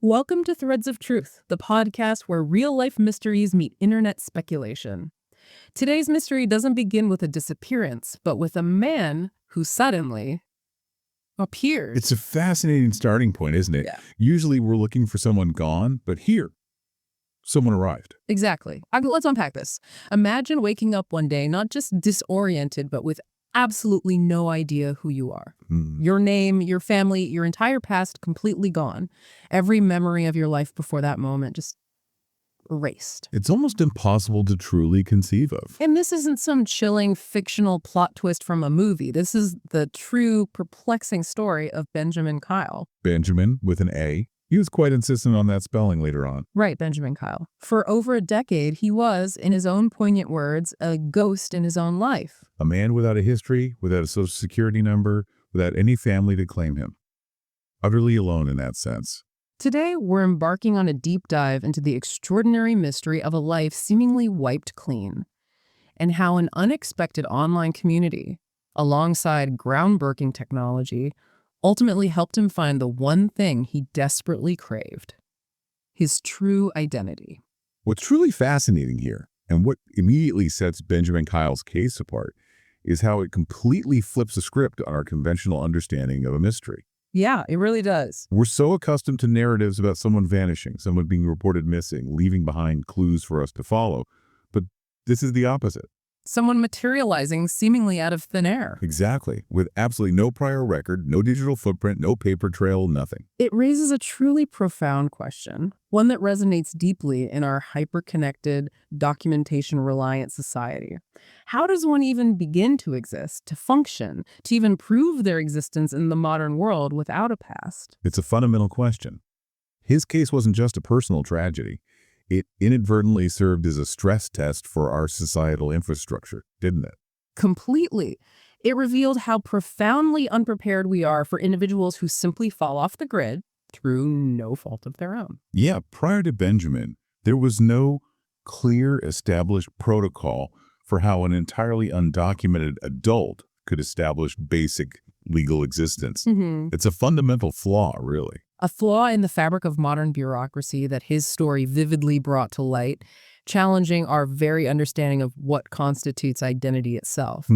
Welcome to Threads of Truth, the podcast where real-life mysteries meet internet speculation. Today's mystery doesn't begin with a disappearance, but with a man who suddenly appears. It's a fascinating starting point, isn't it? Yeah. Usually we're looking for someone gone, but here, someone arrived. Exactly. Let's unpack this. Imagine waking up one day not just disoriented, but with absolutely no idea who you are. Your name, your family, your entire past completely gone. Every memory of your life before that moment just erased. It's almost impossible to truly conceive of. And this isn't some chilling fictional plot twist from a movie. This is the true, perplexing story of Benjamin Kyle. Benjamin, with an A. He was quite insistent on that spelling later on. Right, Benjamin Kyle. For over a decade, he was, in his own poignant words, a ghost in his own life. A man without a history, without a social security number, without any family to claim him. Utterly alone in that sense. Today, we're embarking on a deep dive into the extraordinary mystery of a life seemingly wiped clean, and how an unexpected online community, alongside groundbreaking technology, ultimately helped him find the one thing he desperately craved: his true identity. What's truly fascinating here, and what immediately sets Benjamin Kyle's case apart, is how it completely flips the script on our conventional understanding of a mystery. Yeah, it really does. We're so accustomed to narratives about someone vanishing, someone being reported missing, leaving behind clues for us to follow. But this is the opposite. Someone materializing seemingly out of thin air. Exactly. With absolutely no prior record, no digital footprint, no paper trail, nothing. It raises a truly profound question, one that resonates deeply in our hyper-connected, documentation-reliant society. How does one even begin to exist, to function, to even prove their existence in the modern world without a past? It's a fundamental question. His case wasn't just a personal tragedy. It inadvertently served as a stress test for our societal infrastructure, didn't it? Completely. It revealed how profoundly unprepared we are for individuals who simply fall off the grid through no fault of their own. Yeah, prior to Benjamin, there was no clear established protocol for how an entirely undocumented adult could establish basic legal existence. It's a fundamental flaw, really. A flaw in the fabric of modern bureaucracy that his story vividly brought to light, challenging our very understanding of what constitutes identity itself.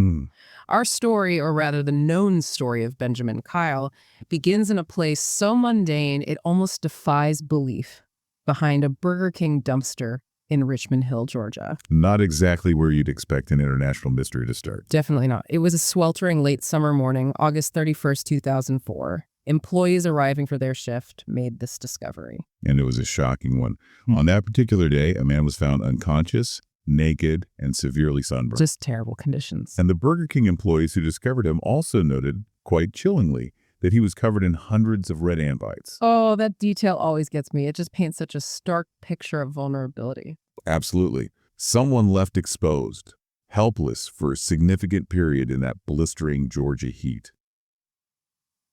Our story, or rather the known story of Benjamin Kyle, begins in a place so mundane it almost defies belief, behind a Burger King dumpster in Richmond Hill, Georgia. Not exactly where you'd expect an international mystery to start. Definitely not. It was a sweltering late summer morning, August 31st, 2004. Employees arriving for their shift made this discovery. And it was a shocking one. On that particular day, a man was found unconscious, naked, and severely sunburned. Just terrible conditions. And the Burger King employees who discovered him also noted, quite chillingly, that he was covered in hundreds of red ant bites. Oh, that detail always gets me. It just paints such a stark picture of vulnerability. Absolutely. Someone left exposed, helpless for a significant period in that blistering Georgia heat.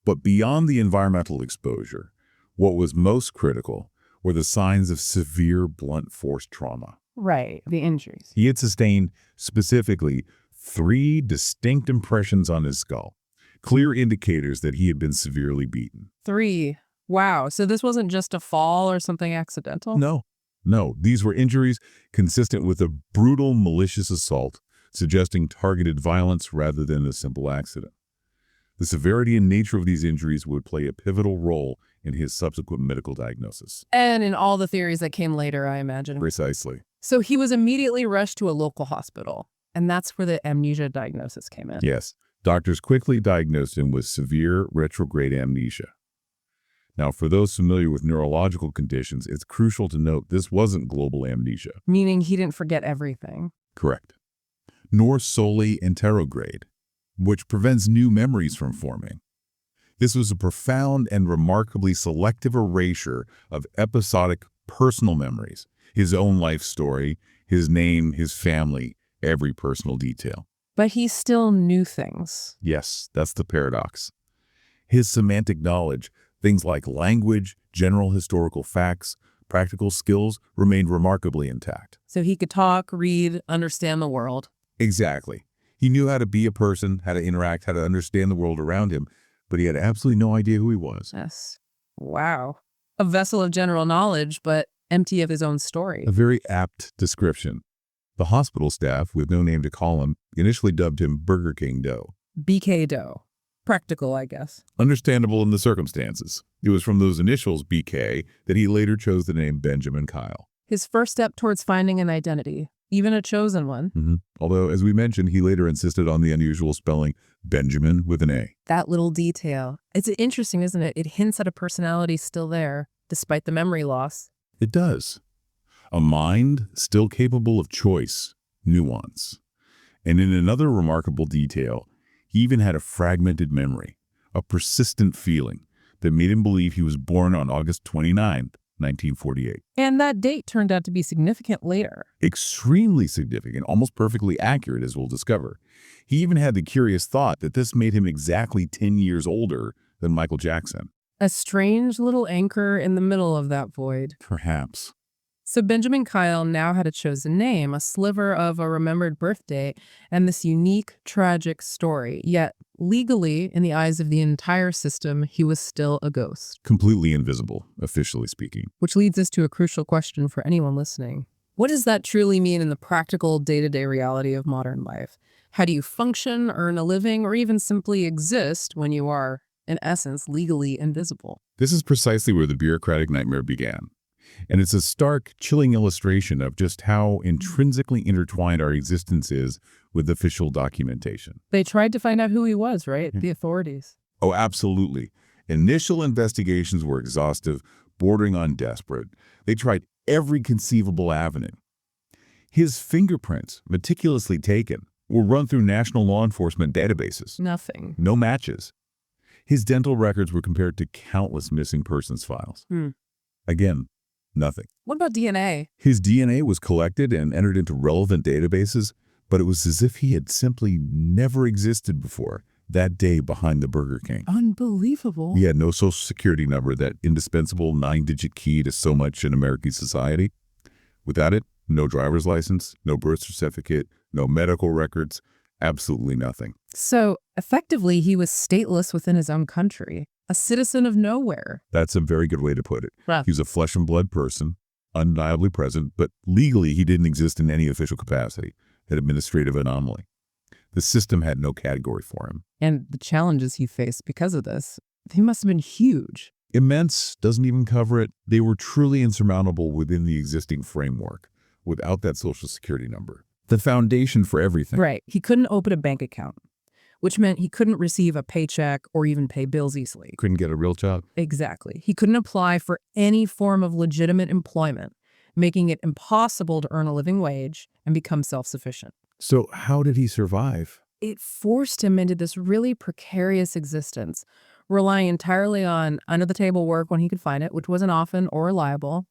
But beyond the environmental exposure, what was most critical were the signs of severe blunt force trauma. Right, the injuries. He had sustained, specifically, 3 distinct impressions on his skull, clear indicators that he had been severely beaten. 3. Wow, so this wasn't just a fall or something accidental? No, these were injuries consistent with a brutal, malicious assault, suggesting targeted violence rather than a simple accident. The severity and nature of these injuries would play a pivotal role in his subsequent medical diagnosis. And in all the theories that came later, I imagine. Precisely. So he was immediately rushed to a local hospital, and that's where the amnesia diagnosis came in. Yes, doctors quickly diagnosed him with severe retrograde amnesia. Now, for those familiar with neurological conditions, it's crucial to note this wasn't global amnesia. Meaning he didn't forget everything. Correct. Nor solely anterograde, which prevents new memories from forming. This was a profound and remarkably selective erasure of episodic personal memories, his own life story, his name, his family, every personal detail. But he still knew things. Yes, that's the paradox. His semantic knowledge, things like language, general historical facts, practical skills, remained remarkably intact. So he could talk, read, understand the world. Exactly. He knew how to be a person, how to interact, how to understand the world around him, but he had absolutely no idea who he was. Yes. Wow. A vessel of general knowledge, but empty of his own story. A very apt description. The hospital staff, with no name to call him, initially dubbed him Burger King Doe. BK Doe. Practical, I guess. Understandable in the circumstances. It was from those initials, BK, that he later chose the name Benjamin Kyle. His first step towards finding an identity, even a chosen one. Although, as we mentioned, he later insisted on the unusual spelling Benjamin with an A. That little detail. It's interesting, isn't it? It hints at a personality still there, despite the memory loss. It does. A mind still capable of choice, nuance. And in another remarkable detail, he even had a fragmented memory, a persistent feeling that made him believe he was born on August 29th, 1948. And that date turned out to be significant later. Extremely significant, almost perfectly accurate, as we'll discover. He even had the curious thought that this made him exactly 10 years older than Michael Jackson. A strange little anchor in the middle of that void. Perhaps. So Benjamin Kyle now had a chosen name, a sliver of a remembered birth date, and this unique, tragic story. Yet, legally, in the eyes of the entire system, he was still a ghost. Completely invisible, officially speaking. Which leads us to a crucial question for anyone listening. What does that truly mean in the practical, day-to-day reality of modern life? How do you function, earn a living, or even simply exist when you are, in essence, legally invisible? This is precisely where the bureaucratic nightmare began. And it's a stark, chilling illustration of just how intrinsically intertwined our existence is with official documentation. They tried to find out who he was, right? The authorities. Oh, absolutely. Initial investigations were exhaustive, bordering on desperate. They tried every conceivable avenue. His fingerprints, meticulously taken, were run through national law enforcement databases. Nothing. No matches. His dental records were compared to countless missing persons files. Again, nothing. What about DNA? His DNA was collected and entered into relevant databases, but it was as if he had simply never existed before that day behind the Burger King. Unbelievable. He had no social security number, that indispensable 9-digit key to so much in American society. Without it, no driver's license, no birth certificate, no medical records, absolutely nothing. So, effectively, he was stateless within his own country. A citizen of nowhere. That's a very good way to put it. Right. He was a flesh and blood person, undeniably present, but legally he didn't exist in any official capacity, an administrative anomaly. The system had no category for him. And the challenges he faced because of this, they must have been huge. Immense doesn't even cover it. They were truly insurmountable within the existing framework, without that social security number. The foundation for everything. Right. He couldn't open a bank account, which meant he couldn't receive a paycheck or even pay bills easily. Couldn't get a real job. Exactly. He couldn't apply for any form of legitimate employment, making it impossible to earn a living wage and become self-sufficient. So how did he survive? It forced him into this really precarious existence, relying entirely on under-the-table work when he could find it, which wasn't often or reliable.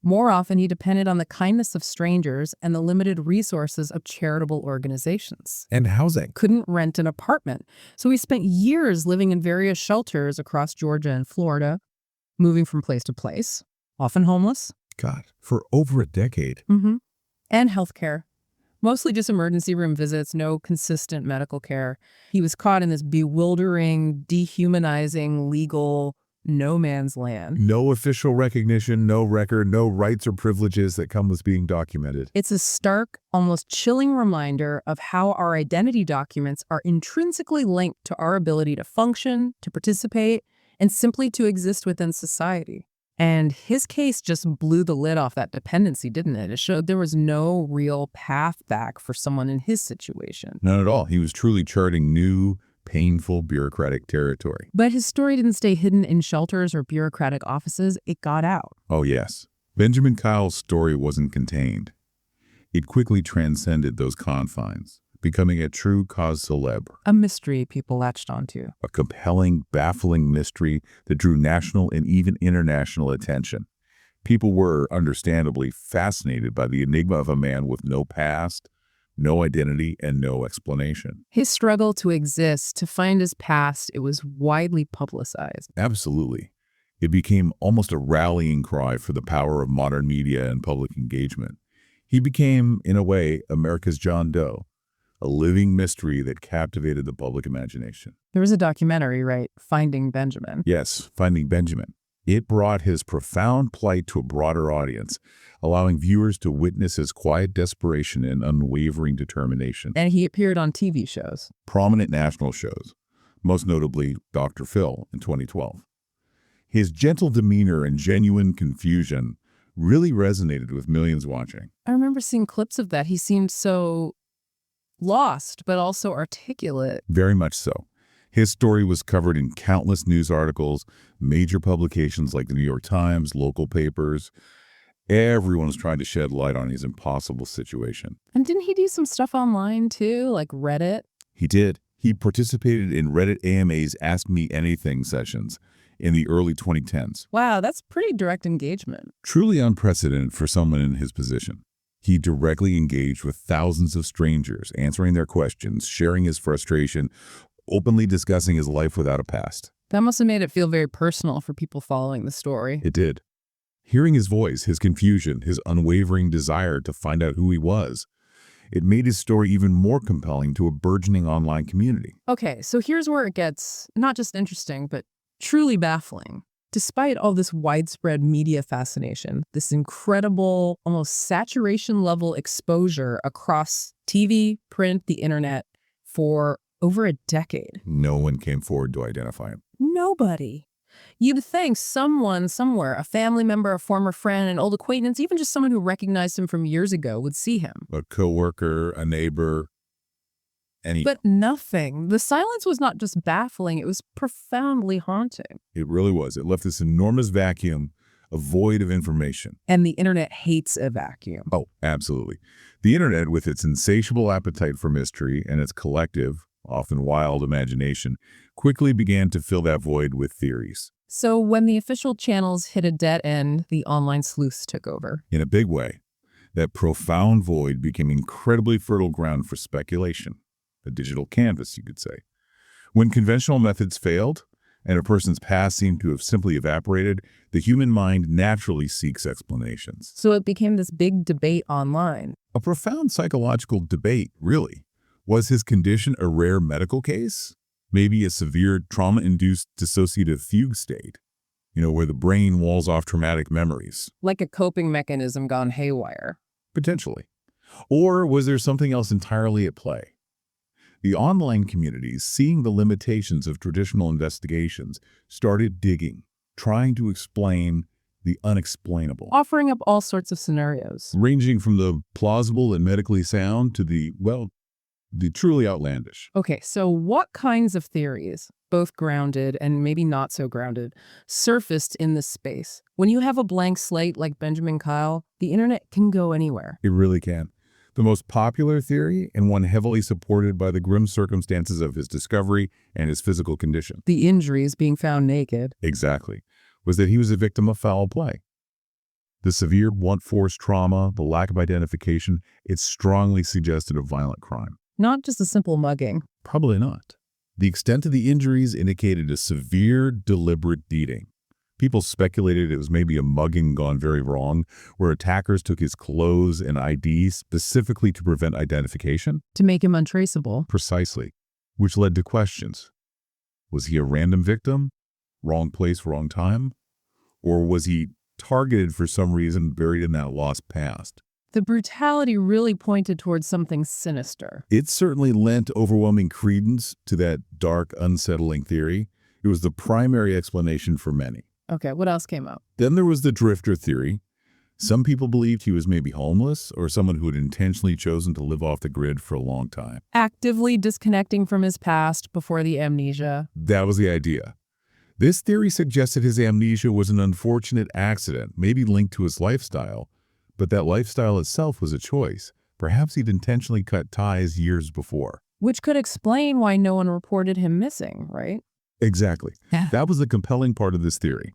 More often, he depended on the kindness of strangers and the limited resources of charitable organizations. And housing. Couldn't rent an apartment, so he spent years living in various shelters across Georgia and Florida, moving from place to place, often homeless. God, for over a decade. And healthcare. Mostly just emergency room visits, no consistent medical care. He was caught in this bewildering, dehumanizing, legal no man's land. No official recognition, no record, no rights or privileges that come with being documented. It's a stark, almost chilling reminder of how our identity documents are intrinsically linked to our ability to function, to participate, and simply to exist within society. And his case just blew the lid off that dependency, didn't it? It showed there was no real path back for someone in his situation. None at all. He was truly charting new, painful bureaucratic territory. But his story didn't stay hidden in shelters or bureaucratic offices. It got out. Oh, yes. Benjamin Kyle's story wasn't contained. It quickly transcended those confines, becoming a true cause célèbre. A mystery people latched onto. A compelling, baffling mystery that drew national and even international attention. People were, understandably, fascinated by the enigma of a man with no past, no identity, and no explanation. His struggle to exist, to find his past, it was widely publicized. Absolutely. It became almost a rallying cry for the power of modern media and public engagement. He became, in a way, America's John Doe, a living mystery that captivated the public imagination. There was a documentary, right? Finding Benjamin. Yes, Finding Benjamin. It brought his profound plight to a broader audience, allowing viewers to witness his quiet desperation and unwavering determination. And he appeared on TV shows. Prominent national shows, most notably Dr. Phil in 2012. His gentle demeanor and genuine confusion really resonated with millions watching. I remember seeing clips of that. He seemed so lost, but also articulate. Very much so. His story was covered in countless news articles, major publications like the New York Times, local papers. Everyone was trying to shed light on his impossible situation. And didn't he do some stuff online too, like Reddit? He did. He participated in Reddit AMA's Ask Me Anything sessions in the early 2010s. Wow, that's pretty direct engagement. Truly unprecedented for someone in his position. He directly engaged with thousands of strangers, answering their questions, sharing his frustration, openly discussing his life without a past. That must have made it feel very personal for people following the story. It did. Hearing his voice, his confusion, his unwavering desire to find out who he was, it made his story even more compelling to a burgeoning online community. Okay, so here's where it gets not just interesting, but truly baffling. Despite all this widespread media fascination, this incredible, almost saturation-level exposure across TV, print, the internet for over a decade. No one came forward to identify him. Nobody. You'd think someone somewhere, a family member, a former friend, an old acquaintance, even just someone who recognized him from years ago would see him. A coworker, a neighbor, any. But nothing. The silence was not just baffling, it was profoundly haunting. It really was. It left this enormous vacuum, a void of information. And the internet hates a vacuum. Oh, absolutely. The internet, with its insatiable appetite for mystery and its collective, often wild imagination, quickly began to fill that void with theories. So when the official channels hit a dead end, the online sleuths took over. In a big way, that profound void became incredibly fertile ground for speculation, a digital canvas, you could say. When conventional methods failed, and a person's past seemed to have simply evaporated, the human mind naturally seeks explanations. So it became this big debate online. A profound psychological debate, really. Was his condition a rare medical case? Maybe a severe trauma-induced dissociative fugue state, where the brain walls off traumatic memories. Like a coping mechanism gone haywire. Potentially. Or was there something else entirely at play? The online communities, seeing the limitations of traditional investigations, started digging, trying to explain the unexplainable. Offering up all sorts of scenarios. Ranging from the plausible and medically sound to the truly outlandish. Okay, so what kinds of theories, both grounded and maybe not so grounded, surfaced in this space? When you have a blank slate like Benjamin Kyle, the internet can go anywhere. It really can. The most popular theory, and one heavily supported by the grim circumstances of his discovery and his physical condition. The injuries, being found naked. Exactly. Was that he was a victim of foul play. The severe blunt force trauma, the lack of identification, it strongly suggested a violent crime. Not just a simple mugging. Probably not. The extent of the injuries indicated a severe, deliberate beating. People speculated it was maybe a mugging gone very wrong, where attackers took his clothes and ID specifically to prevent identification. To make him untraceable. Precisely. Which led to questions. Was he a random victim? Wrong place, wrong time? Or was he targeted for some reason buried in that lost past? The brutality really pointed towards something sinister. It certainly lent overwhelming credence to that dark, unsettling theory. It was the primary explanation for many. Okay, what else came up? Then there was the drifter theory. Some people believed he was maybe homeless or someone who had intentionally chosen to live off the grid for a long time. Actively disconnecting from his past before the amnesia. That was the idea. This theory suggested his amnesia was an unfortunate accident, maybe linked to his lifestyle, but that lifestyle itself was a choice. Perhaps he'd intentionally cut ties years before. Which could explain why no one reported him missing, right? Exactly. Yeah. That was the compelling part of this theory.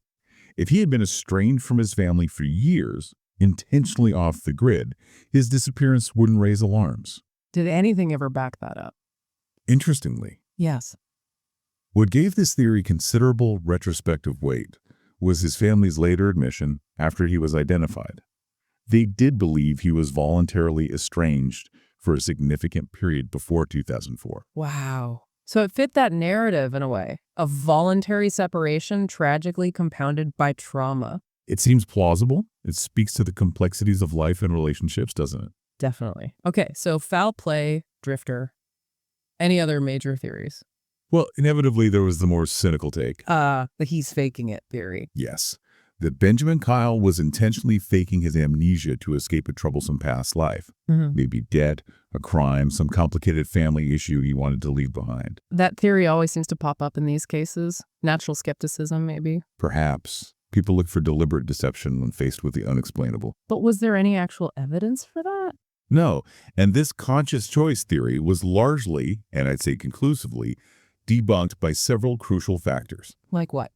If he had been estranged from his family for years, intentionally off the grid, his disappearance wouldn't raise alarms. Did anything ever back that up? Interestingly, Yes. what gave this theory considerable retrospective weight was his family's later admission after he was identified. They did believe he was voluntarily estranged for a significant period before 2004. Wow. So it fit that narrative in a way, of voluntary separation tragically compounded by trauma. It seems plausible. It speaks to the complexities of life and relationships, doesn't it? Definitely. Okay, so foul play, drifter. Any other major theories? Well, inevitably, there was the more cynical take. The he's faking it theory. Yes, that Benjamin Kyle was intentionally faking his amnesia to escape a troublesome past life. Maybe debt, a crime, some complicated family issue he wanted to leave behind. That theory always seems to pop up in these cases. Natural skepticism, maybe. Perhaps. People look for deliberate deception when faced with the unexplainable. But was there any actual evidence for that? No, and this conscious choice theory was largely, and I'd say conclusively, debunked by several crucial factors. Like what?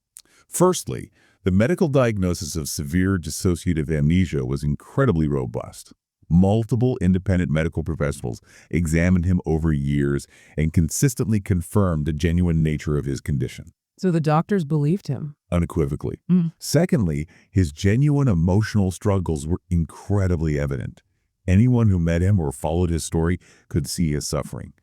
Firstly, the medical diagnosis of severe dissociative amnesia was incredibly robust. Multiple independent medical professionals examined him over years and consistently confirmed the genuine nature of his condition. So the doctors believed him. Unequivocally. Secondly, his genuine emotional struggles were incredibly evident. Anyone who met him or followed his story could see his suffering.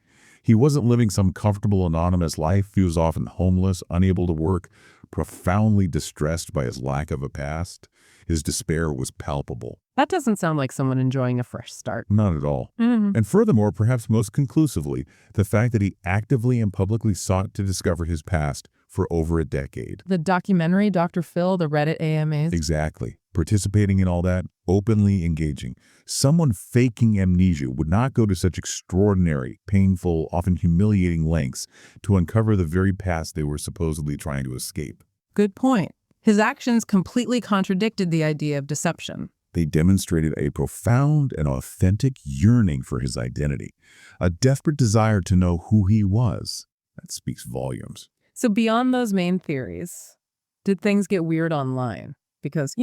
He wasn't living some comfortable, anonymous life. He was often homeless, unable to work, profoundly distressed by his lack of a past. His despair was palpable. That doesn't sound like someone enjoying a fresh start. Not at all. And furthermore, perhaps most conclusively, the fact that he actively and publicly sought to discover his past for over a decade. The documentary, Dr. Phil, the Reddit AMAs. Exactly. Participating in all that, openly engaging. Someone faking amnesia would not go to such extraordinary, painful, often humiliating lengths to uncover the very past they were supposedly trying to escape. Good point. His actions completely contradicted the idea of deception. They demonstrated a profound and authentic yearning for his identity, a desperate desire to know who he was. That speaks volumes. So beyond those main theories, did things get weird online? Because,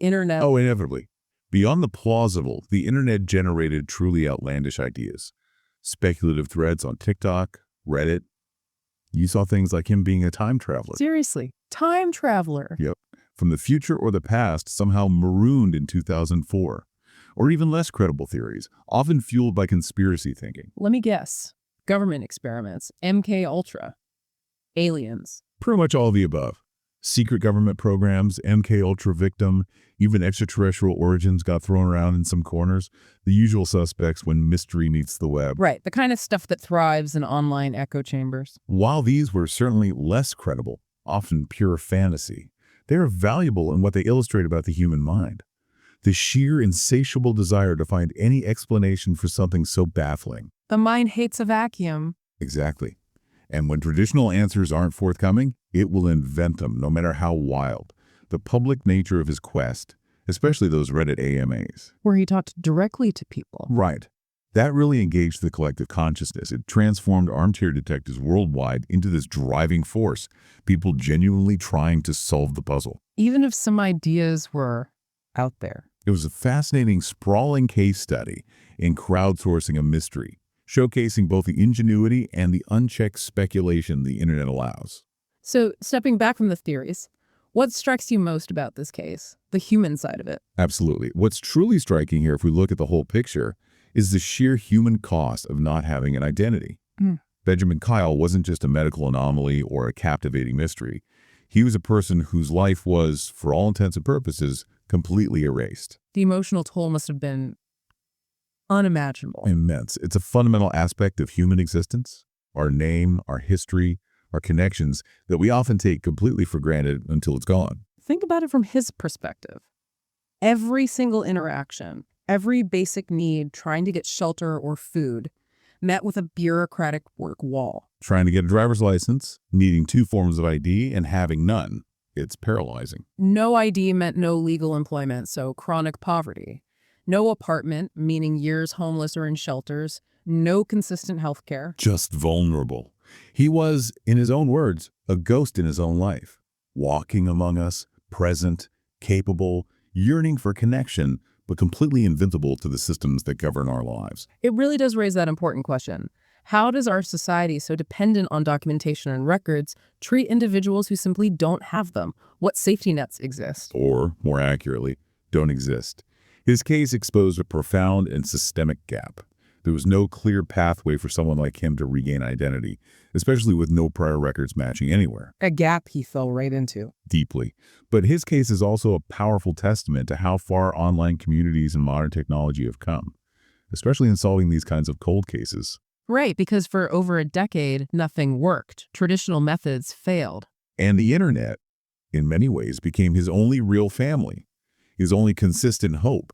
internet... Oh, inevitably. Beyond the plausible, the internet generated truly outlandish ideas. Speculative threads on TikTok, Reddit. You saw things like him being a time traveler. Seriously, time traveler. Yep. From the future or the past, somehow marooned in 2004. Or even less credible theories, often fueled by conspiracy thinking. Let me guess. Government experiments, MK Ultra, aliens. Pretty much all of the above. Secret government programs, MK Ultra victim, even extraterrestrial origins got thrown around in some corners. The usual suspects when mystery meets the web. Right, the kind of stuff that thrives in online echo chambers. While these were certainly less credible, often pure fantasy, they are valuable in what they illustrate about the human mind. The sheer insatiable desire to find any explanation for something so baffling. The mind hates a vacuum. Exactly. And when traditional answers aren't forthcoming, it will invent them, no matter how wild. The public nature of his quest, especially those Reddit AMAs. Where he talked directly to people. Right. That really engaged the collective consciousness. It transformed armchair detectives worldwide into this driving force, people genuinely trying to solve the puzzle. Even if some ideas were out there. It was a fascinating, sprawling case study in crowdsourcing a mystery, showcasing both the ingenuity and the unchecked speculation the internet allows. So, stepping back from the theories, what strikes you most about this case? The human side of it. Absolutely. What's truly striking here, if we look at the whole picture, is the sheer human cost of not having an identity. Benjamin Kyle wasn't just a medical anomaly or a captivating mystery. He was a person whose life was, for all intents and purposes, completely erased. The emotional toll must have been unimaginable. Immense. It's a fundamental aspect of human existence, our name, our history, our connections that we often take completely for granted until it's gone. Think about it from his perspective. Every single interaction, every basic need, trying to get shelter or food, met with a bureaucratic work wall. Trying to get a driver's license, needing 2 forms of ID, and having none. It's paralyzing. No ID meant no legal employment, so chronic poverty. No apartment, meaning years homeless or in shelters. No consistent health care. Just vulnerable. He was, in his own words, a ghost in his own life. Walking among us, present, capable, yearning for connection, but completely invincible to the systems that govern our lives. It really does raise that important question. How does our society, so dependent on documentation and records, treat individuals who simply don't have them? What safety nets exist? Or, more accurately, don't exist. His case exposed a profound and systemic gap. There was no clear pathway for someone like him to regain identity, especially with no prior records matching anywhere. A gap he fell right into. Deeply. But his case is also a powerful testament to how far online communities and modern technology have come, especially in solving these kinds of cold cases. Right, because for over a decade, nothing worked. Traditional methods failed. And the internet, in many ways, became his only real family, his only consistent hope.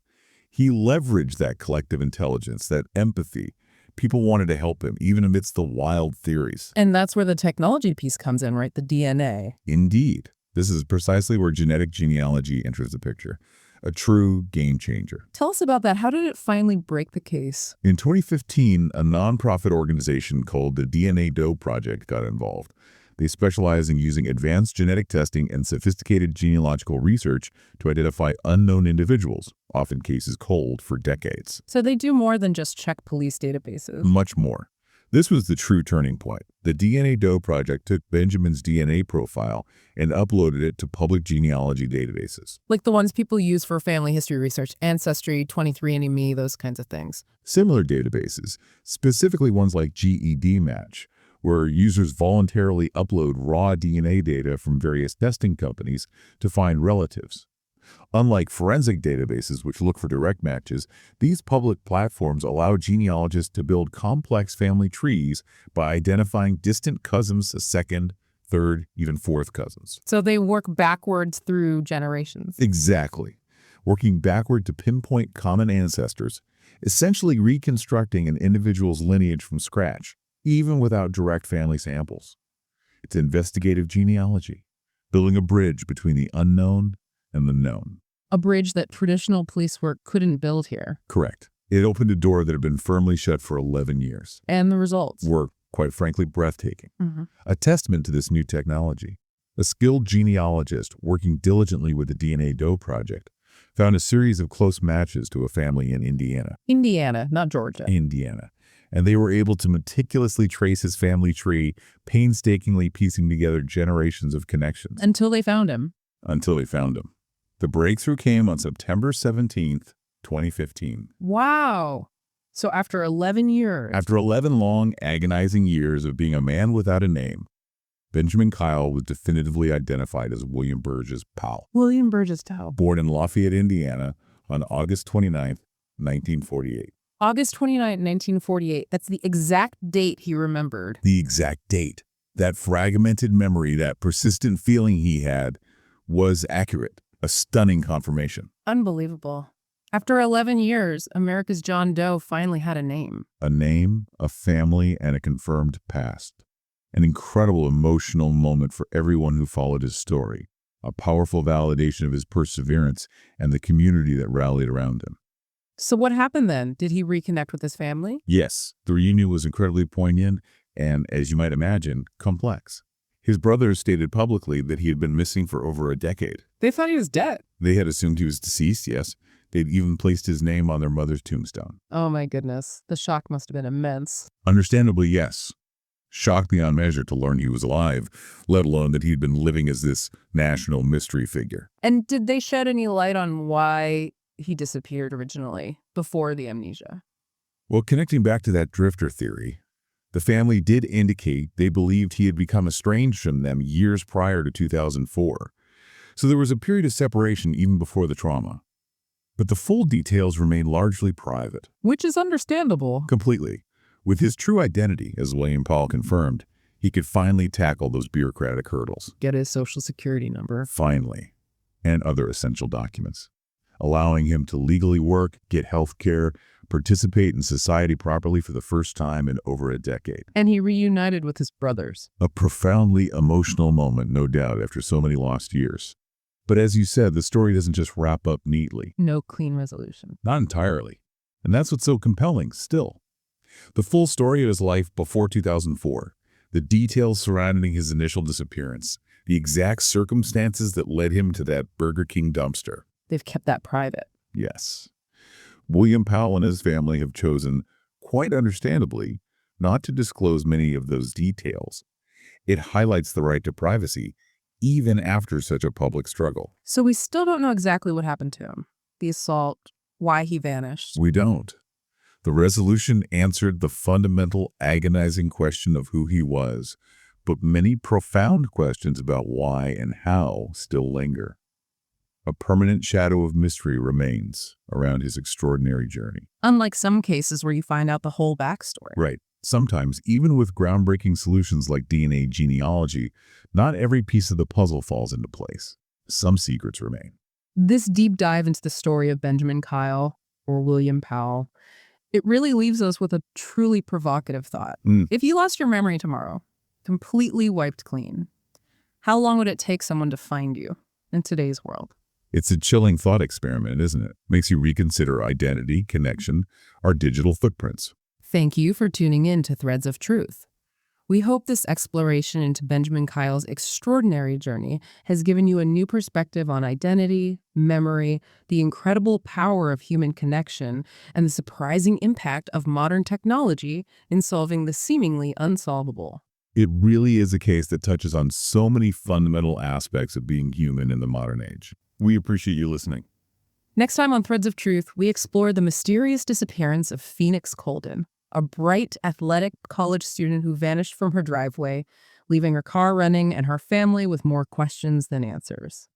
He leveraged that collective intelligence, that empathy. People wanted to help him, even amidst the wild theories. And that's where the technology piece comes in, right? The DNA. Indeed. This is precisely where genetic genealogy enters the picture. A true game changer. Tell us about that. How did it finally break the case? In 2015, a nonprofit organization called the DNA Doe Project got involved. They specialize in using advanced genetic testing and sophisticated genealogical research to identify unknown individuals, often cases cold for decades. So they do more than just check police databases. Much more. This was the true turning point. The DNA Doe Project took Benjamin's DNA profile and uploaded it to public genealogy databases. Like the ones people use for family history research, Ancestry, 23andMe, those kinds of things. Similar databases, specifically ones like GED Match, where users voluntarily upload raw DNA data from various testing companies to find relatives. Unlike forensic databases, which look for direct matches, these public platforms allow genealogists to build complex family trees by identifying distant cousins as second, third, even fourth cousins. So they work backwards through generations. Exactly. Working backward to pinpoint common ancestors, essentially reconstructing an individual's lineage from scratch, even without direct family samples. It's investigative genealogy, building a bridge between the unknown and the known. A bridge that traditional police work couldn't build here. Correct. It opened a door that had been firmly shut for 11 years. And the results Were, quite frankly, breathtaking. A testament to this new technology. A skilled genealogist working diligently with the DNA Doe Project found a series of close matches to a family in Indiana. Indiana, not Georgia. Indiana. And they were able to meticulously trace his family tree, painstakingly piecing together generations of connections. Until they found him. Until they found him. The breakthrough came on September 17th, 2015. Wow. So after 11 years. After 11 long, agonizing years of being a man without a name, Benjamin Kyle was definitively identified as William Burgess Powell. William Burgess Powell. Born in Lafayette, Indiana, on August 29th, 1948. August 29, 1948. That's the exact date he remembered. The exact date. That fragmented memory, that persistent feeling he had, was accurate. A stunning confirmation. Unbelievable. After 11 years, America's John Doe finally had a name. A name, a family, and a confirmed past. An incredible emotional moment for everyone who followed his story. A powerful validation of his perseverance and the community that rallied around him. So what happened then? Did he reconnect with his family? Yes, the reunion was incredibly poignant and, as you might imagine, complex. His brothers stated publicly that he had been missing for over a decade. They thought he was dead. They had assumed he was deceased, yes. They'd even placed his name on their mother's tombstone. Oh my goodness. The shock must have been immense. Understandably, yes. Shocked beyond measure to learn he was alive, let alone that he'd been living as this national mystery figure. And did they shed any light on why he disappeared originally, before the amnesia? Well, connecting back to that drifter theory, the family did indicate they believed he had become estranged from them years prior to 2004. So there was a period of separation even before the trauma. But the full details remain largely private. Which is understandable. Completely. With his true identity, as William Powell confirmed, he could finally tackle those bureaucratic hurdles. Get his social security number. Finally. And other essential documents. Allowing him to legally work, get health care, participate in society properly for the first time in over a decade. And he reunited with his brothers. A profoundly emotional moment, no doubt, after so many lost years. But as you said, the story doesn't just wrap up neatly. No clean resolution. Not entirely. And that's what's so compelling, still. The full story of his life before 2004, the details surrounding his initial disappearance, the exact circumstances that led him to that Burger King dumpster. They've kept that private. Yes. William Powell and his family have chosen, quite understandably, not to disclose many of those details. It highlights the right to privacy, even after such a public struggle. So we still don't know exactly what happened to him. The assault, why he vanished. We don't. The resolution answered the fundamental, agonizing question of who he was, but many profound questions about why and how still linger. A permanent shadow of mystery remains around his extraordinary journey. Unlike some cases where you find out the whole backstory. Right. Sometimes, even with groundbreaking solutions like DNA genealogy, not every piece of the puzzle falls into place. Some secrets remain. This deep dive into the story of Benjamin Kyle, or William Powell, it really leaves us with a truly provocative thought. If you lost your memory tomorrow, completely wiped clean, how long would it take someone to find you in today's world? It's a chilling thought experiment, isn't it? Makes you reconsider identity, connection, our digital footprints. Thank you for tuning in to Threads of Truth. We hope this exploration into Benjamin Kyle's extraordinary journey has given you a new perspective on identity, memory, the incredible power of human connection, and the surprising impact of modern technology in solving the seemingly unsolvable. It really is a case that touches on so many fundamental aspects of being human in the modern age. We appreciate you listening. Next time on Threads of Truth, we explore the mysterious disappearance of Phoenix Colden, a bright, athletic college student who vanished from her driveway, leaving her car running and her family with more questions than answers.